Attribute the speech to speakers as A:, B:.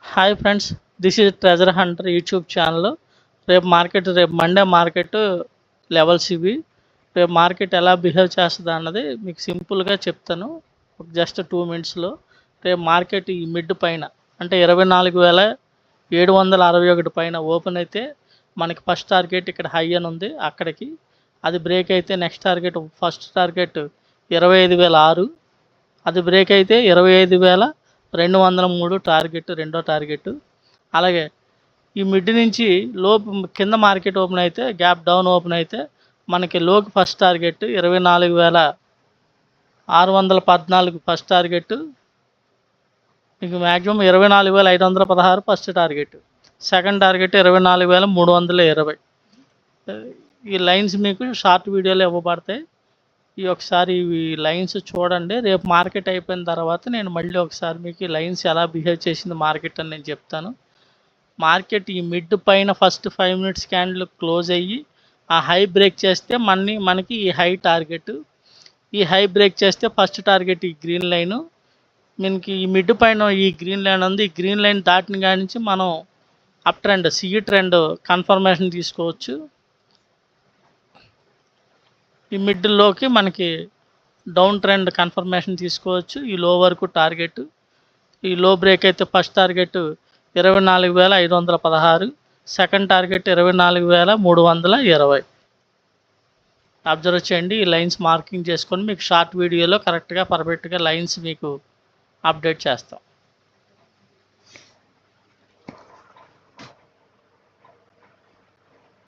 A: Hi friends, this is treasure Hunter YouTube channel. రేపు Monday market levels ఇవి. రేపు market ఎలా బిహేవ్ చేస్తుంది అన్నది మీకు సింపుల్గా చెప్తాను జస్ట్ 2 మినిట్స్లో. రేపు మార్కెట్ ఈ మిడ్ పైన అంటే 24,761 పైన ఓపెన్ అయితే మనకి ఫస్ట్ టార్గెట్ ఇక్కడ హై అని ఉంది, అక్కడికి అది బ్రేక్ అయితే నెక్స్ట్ టార్గెట్ ఫస్ట్ టార్గెట్ 25,006, అది బ్రేక్ అయితే 25,203 టార్గెట్ రెండో టార్గెట్. అలాగే ఈ మిడ్ నుంచి లోపు కింద మార్కెట్ ఓపెన్ అయితే గ్యాప్ డౌన్ ఓపెన్ అయితే మనకి లోకి ఫస్ట్ టార్గెట్ 24,614 ఫస్ట్ టార్గెట్, మీకు maximum 24,516 first target, second target 24,320. ఈ లైన్స్ మీకు షార్ట్ వీడియోలో ఇవ్వబడతాయి. ఈ ఒకసారి ఇవి లైన్స్ చూడండి. రేపు మార్కెట్ అయిపోయిన తర్వాత నేను మళ్ళీ ఒకసారి మీకు ఈ లైన్స్ ఎలా బిహేవ్ చేసింది మార్కెట్ అని నేను చెప్తాను. మార్కెట్ ఈ మిడ్ పైన ఫస్ట్ 5 మినిట్స్ క్యాండిల్ క్లోజ్ అయ్యి ఆ హై బ్రేక్ చేస్తే మనకి ఈ హై టార్గెట్, ఈ హై బ్రేక్ చేస్తే ఫస్ట్ టార్గెట్ ఈ గ్రీన్ లైను. మనకి ఈ మిడ్ పైన ఈ గ్రీన్ లైన్ ఉంది, ఈ గ్రీన్ లైన్ దాటిన కాడి నుంచి మనం up trend CE trend confirmation తీసుకోవచ్చు. ఈ మిడ్లోకి మనకి డౌన్ ట్రెండ్ కన్ఫర్మేషన్ తీసుకోవచ్చు. ఈ లో వరకు టార్గెట్, ఈ లో బ్రేక్ అయితే first target 24,516, second target 24,320. Observe చేయండి. ఈ లైన్స్ మార్కింగ్ చేసుకొని మీకు షార్ట్ వీడియోలో కరెక్ట్గా పర్ఫెక్ట్గా లైన్స్ మీకు అప్డేట్ చేస్తాం.